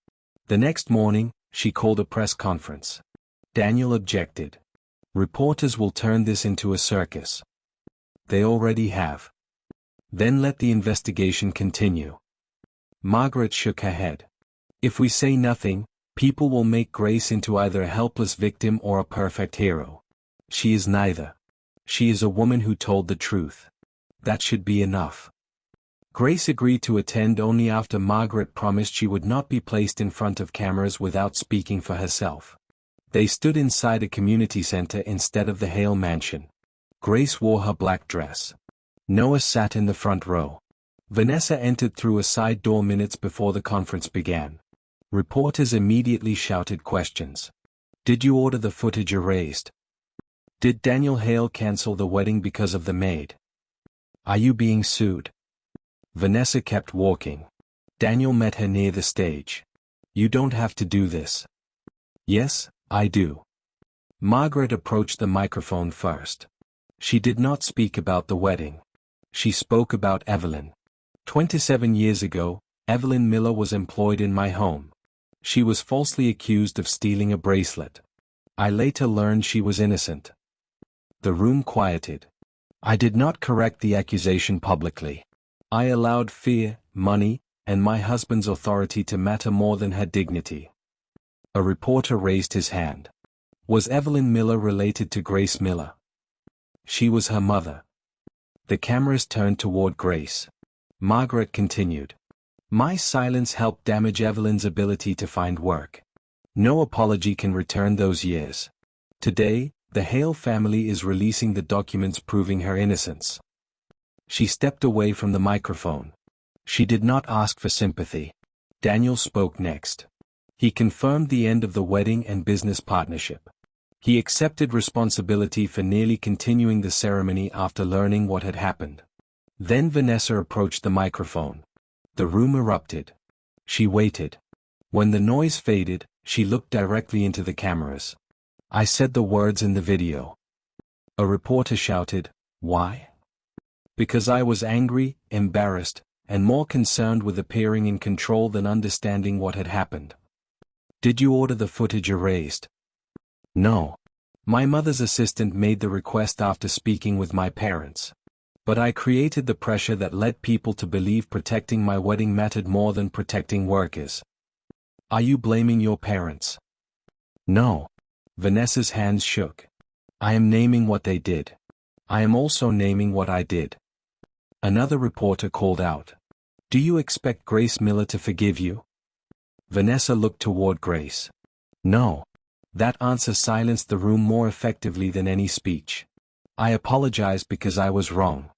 The next morning, she called a press conference. Daniel objected. Reporters will turn this into a circus. They already have. Then let the investigation continue. Margaret shook her head. If we say nothing, people will make Grace into either a helpless victim or a perfect hero. She is neither. She is a woman who told the truth. That should be enough. Grace agreed to attend only after Margaret promised she would not be placed in front of cameras without speaking for herself. They stood inside a community center instead of the Hale mansion. Grace wore her black dress. Noah sat in the front row. Vanessa entered through a side door minutes before the conference began. Reporters immediately shouted questions. Did you order the footage erased? Did Daniel Hale cancel the wedding because of the maid? Are you being sued? Vanessa kept walking. Daniel met her near the stage. You don't have to do this. Yes, I do. Margaret approached the microphone first. She did not speak about the wedding. She spoke about Evelyn. 27 years ago, Evelyn Miller was employed in my home. She was falsely accused of stealing a bracelet. I later learned she was innocent. The room quieted. I did not correct the accusation publicly. I allowed fear, money, and my husband's authority to matter more than her dignity. A reporter raised his hand. Was Evelyn Miller related to Grace Miller? She was her mother. The cameras turned toward Grace. Margaret continued. My silence helped damage Evelyn's ability to find work. No apology can return those years. Today, the Hale family is releasing the documents proving her innocence. She stepped away from the microphone. She did not ask for sympathy. Daniel spoke next. He confirmed the end of the wedding and business partnership. He accepted responsibility for nearly continuing the ceremony after learning what had happened. Then Vanessa approached the microphone. The room erupted. She waited. When the noise faded, she looked directly into the cameras. I said the words in the video. A reporter shouted, Why? Because I was angry, embarrassed, and more concerned with appearing in control than understanding what had happened. Did you order the footage erased? No. My mother's assistant made the request after speaking with my parents. But I created the pressure that led people to believe protecting my wedding mattered more than protecting workers. Are you blaming your parents? No. Vanessa's hands shook. I am naming what they did. I am also naming what I did. Another reporter called out. Do you expect Grace Miller to forgive you? Vanessa looked toward Grace. No. That answer silenced the room more effectively than any speech. I apologize because I was wrong.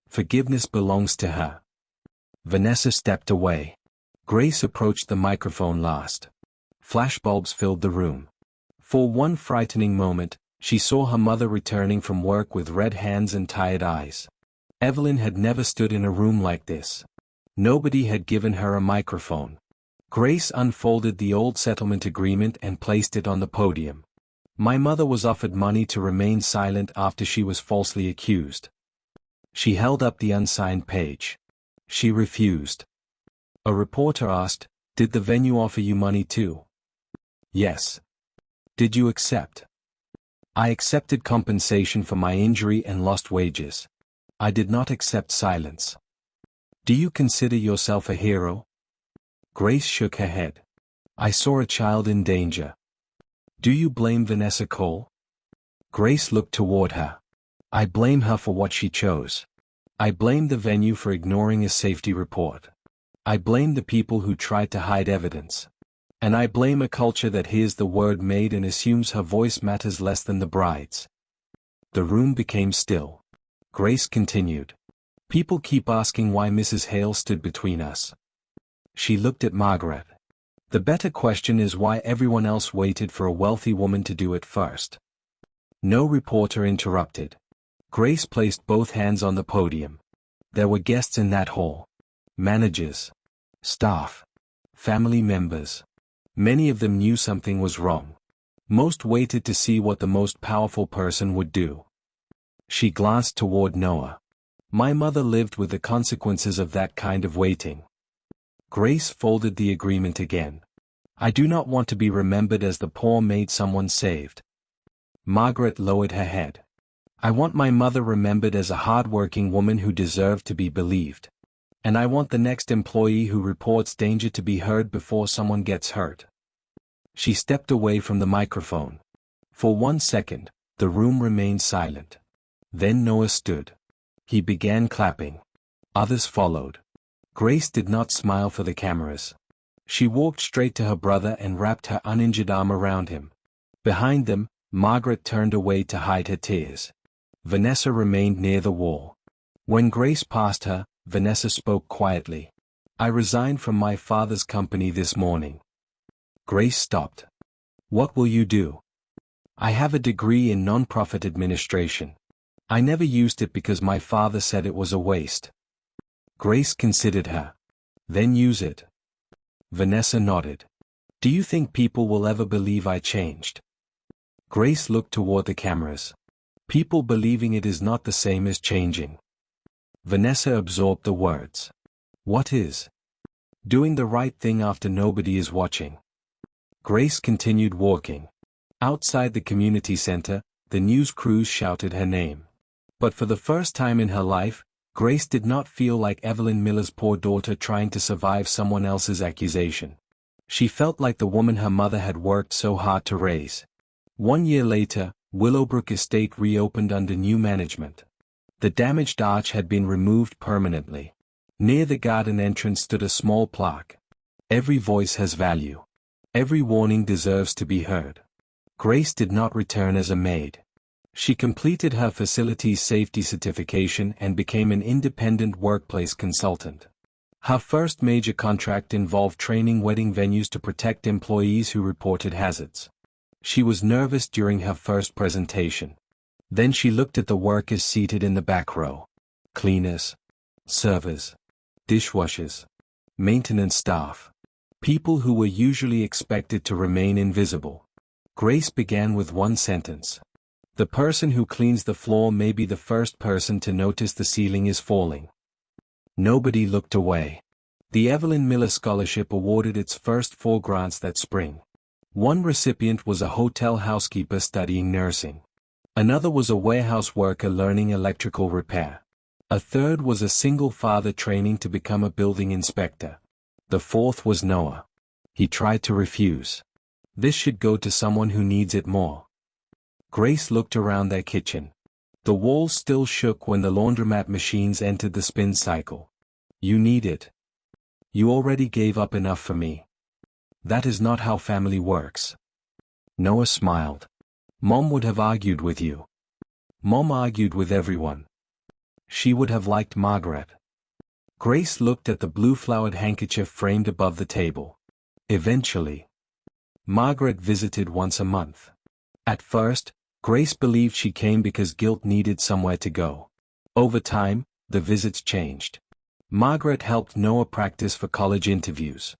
Forgiveness belongs to her. Vanessa stepped away. Grace approached the microphone last. Flashbulbs filled the room. For one frightening moment, she saw her mother returning from work with red hands and tired eyes. Evelyn had never stood in a room like this. Nobody had given her a microphone. Grace unfolded the old settlement agreement and placed it on the podium. My mother was offered money to remain silent after she was falsely accused. She held up the unsigned page. She refused. A reporter asked, Did the venue offer you money too? Yes. Did you accept? I accepted compensation for my injury and lost wages. I did not accept silence. Do you consider yourself a hero? Grace shook her head. I saw a child in danger. Do you blame Vanessa Cole? Grace looked toward her. I blame her for what she chose. I blame the venue for ignoring a safety report. I blame the people who tried to hide evidence. And I blame a culture that hears the word maid and assumes her voice matters less than the bride's. The room became still. Grace continued. People keep asking why Mrs. Hale stood between us. She looked at Margaret. The better question is why everyone else waited for a wealthy woman to do it first. No reporter interrupted. Grace placed both hands on the podium. There were guests in that hall. Managers. Staff. Family members. Many of them knew something was wrong. Most waited to see what the most powerful person would do. She glanced toward Noah. My mother lived with the consequences of that kind of waiting. Grace folded the agreement again. I do not want to be remembered as the poor maid someone saved. Margaret lowered her head. I want my mother remembered as a hard-working woman who deserved to be believed. And I want the next employee who reports danger to be heard before someone gets hurt. She stepped away from the microphone. For 1 second, the room remained silent. Then Noah stood. He began clapping. Others followed. Grace did not smile for the cameras. She walked straight to her brother and wrapped her uninjured arm around him. Behind them, Margaret turned away to hide her tears. Vanessa remained near the wall. When Grace passed her, Vanessa spoke quietly. I resigned from my father's company this morning. Grace stopped. What will you do? I have a degree in non-profit administration. I never used it because my father said it was a waste. Grace considered her. Then use it. Vanessa nodded. Do you think people will ever believe I changed? Grace looked toward the cameras. People believing it is not the same as changing. Vanessa absorbed the words. What is? Doing the right thing after nobody is watching. Grace continued walking. Outside the community center, the news crews shouted her name. But for the first time in her life, Grace did not feel like Evelyn Miller's poor daughter trying to survive someone else's accusation. She felt like the woman her mother had worked so hard to raise. 1 year later, Willowbrook Estate reopened under new management. The damaged arch had been removed permanently. Near the garden entrance stood a small plaque. Every voice has value. Every warning deserves to be heard. Grace did not return as a maid. She completed her facilities safety certification and became an independent workplace consultant. Her first major contract involved training wedding venues to protect employees who reported hazards. She was nervous during her first presentation. Then she looked at the workers seated in the back row. Cleaners, servers, dishwashers, maintenance staff. People who were usually expected to remain invisible. Grace began with one sentence. The person who cleans the floor may be the first person to notice the ceiling is falling. Nobody looked away. The Evelyn Miller Scholarship awarded its first 4 grants that spring. One recipient was a hotel housekeeper studying nursing. Another was a warehouse worker learning electrical repair. A third was a single father training to become a building inspector. The fourth was Noah. He tried to refuse. This should go to someone who needs it more. Grace looked around their kitchen. The walls still shook when the laundromat machines entered the spin cycle. You need it. You already gave up enough for me. That is not how family works. Noah smiled. Mom would have argued with you. Mom argued with everyone. She would have liked Margaret. Grace looked at the blue-flowered handkerchief framed above the table. Eventually, Margaret visited once a month. At first, Grace believed she came because guilt needed somewhere to go. Over time, the visits changed. Margaret helped Noah practice for college interviews.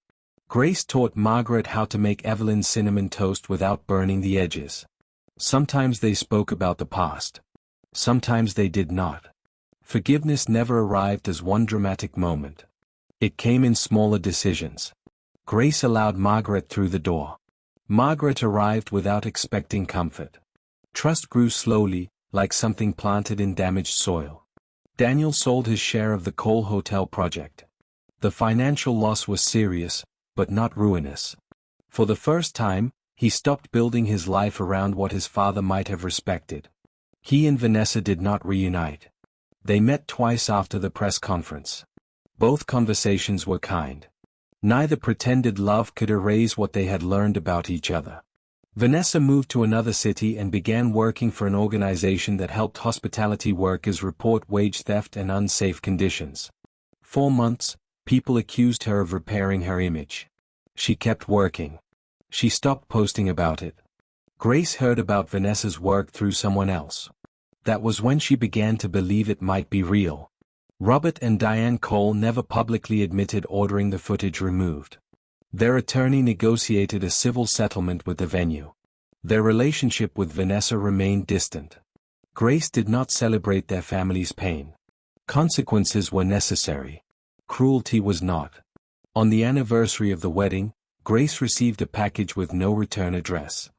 Grace taught Margaret how to make Evelyn's cinnamon toast without burning the edges. Sometimes they spoke about the past. Sometimes they did not. Forgiveness never arrived as one dramatic moment. It came in smaller decisions. Grace allowed Margaret through the door. Margaret arrived without expecting comfort. Trust grew slowly, like something planted in damaged soil. Daniel sold his share of the Cole Hotel project. The financial loss was serious, but not ruinous. For the first time, he stopped building his life around what his father might have respected. He and Vanessa did not reunite. They met twice after the press conference. Both conversations were kind. Neither pretended love could erase what they had learned about each other. Vanessa moved to another city and began working for an organization that helped hospitality workers report wage theft and unsafe conditions. 4 months, people accused her of repairing her image. She kept working. She stopped posting about it. Grace heard about Vanessa's work through someone else. That was when she began to believe it might be real. Robert and Diane Cole never publicly admitted ordering the footage removed. Their attorney negotiated a civil settlement with the venue. Their relationship with Vanessa remained distant. Grace did not celebrate their family's pain. Consequences were necessary. Cruelty was not. On the anniversary of the wedding, Grace received a package with no return address.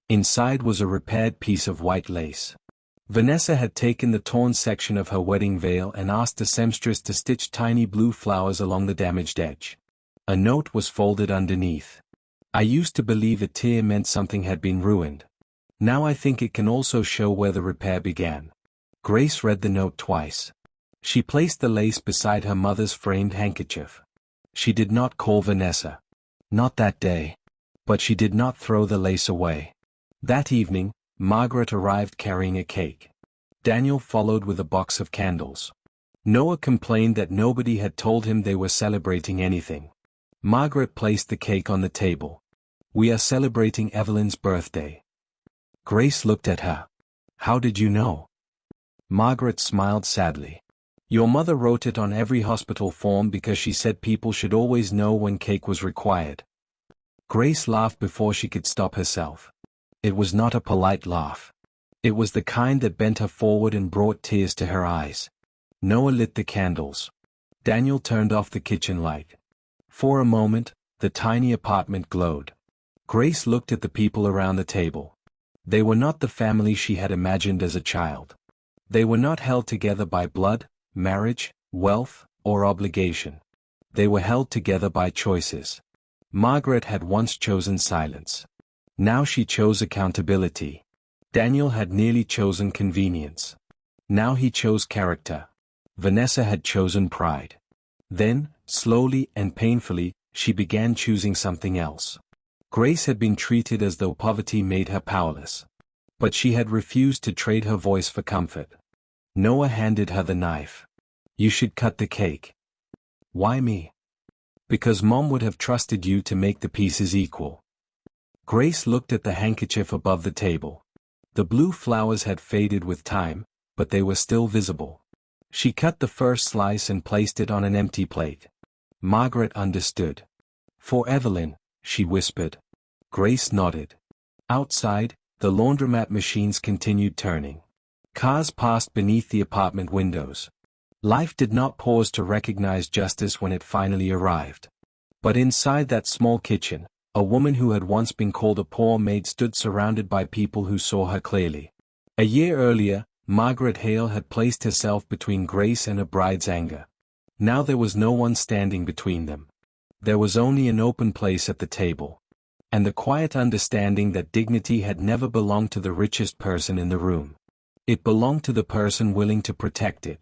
Inside was a repaired piece of white lace. Vanessa had taken the torn section of her wedding veil and asked the seamstress to stitch tiny blue flowers along the damaged edge. A note was folded underneath. I used to believe a tear meant something had been ruined. Now I think it can also show where the repair began. Grace read the note twice. She placed the lace beside her mother's framed handkerchief. She did not call Vanessa. Not that day. But she did not throw the lace away. That evening, Margaret arrived carrying a cake. Daniel followed with a box of candles. Noah complained that nobody had told him they were celebrating anything. Margaret placed the cake on the table. We are celebrating Evelyn's birthday. Grace looked at her. How did you know? Margaret smiled sadly. Your mother wrote it on every hospital form because she said people should always know when cake was required. Grace laughed before she could stop herself. It was not a polite laugh. It was the kind that bent her forward and brought tears to her eyes. Noah lit the candles. Daniel turned off the kitchen light. For a moment, the tiny apartment glowed. Grace looked at the people around the table. They were not the family she had imagined as a child. They were not held together by blood, marriage, wealth, or obligation. They were held together by choices. Margaret had once chosen silence. Now she chose accountability. Daniel had nearly chosen convenience. Now he chose character. Vanessa had chosen pride. Then, slowly and painfully, she began choosing something else. Grace had been treated as though poverty made her powerless. But she had refused to trade her voice for comfort. Noah handed her the knife. You should cut the cake. Why me? Because Mom would have trusted you to make the pieces equal. Grace looked at the handkerchief above the table. The blue flowers had faded with time, but they were still visible. She cut the first slice and placed it on an empty plate. Margaret understood. For Evelyn, she whispered. Grace nodded. Outside, the laundromat machines continued turning. Cars passed beneath the apartment windows. Life did not pause to recognize justice when it finally arrived. But inside that small kitchen, a woman who had once been called a poor maid stood surrounded by people who saw her clearly. A year earlier, Margaret Hale had placed herself between Grace and a bride's anger. Now there was no one standing between them. There was only an open place at the table. And the quiet understanding that dignity had never belonged to the richest person in the room. It belonged to the person willing to protect it.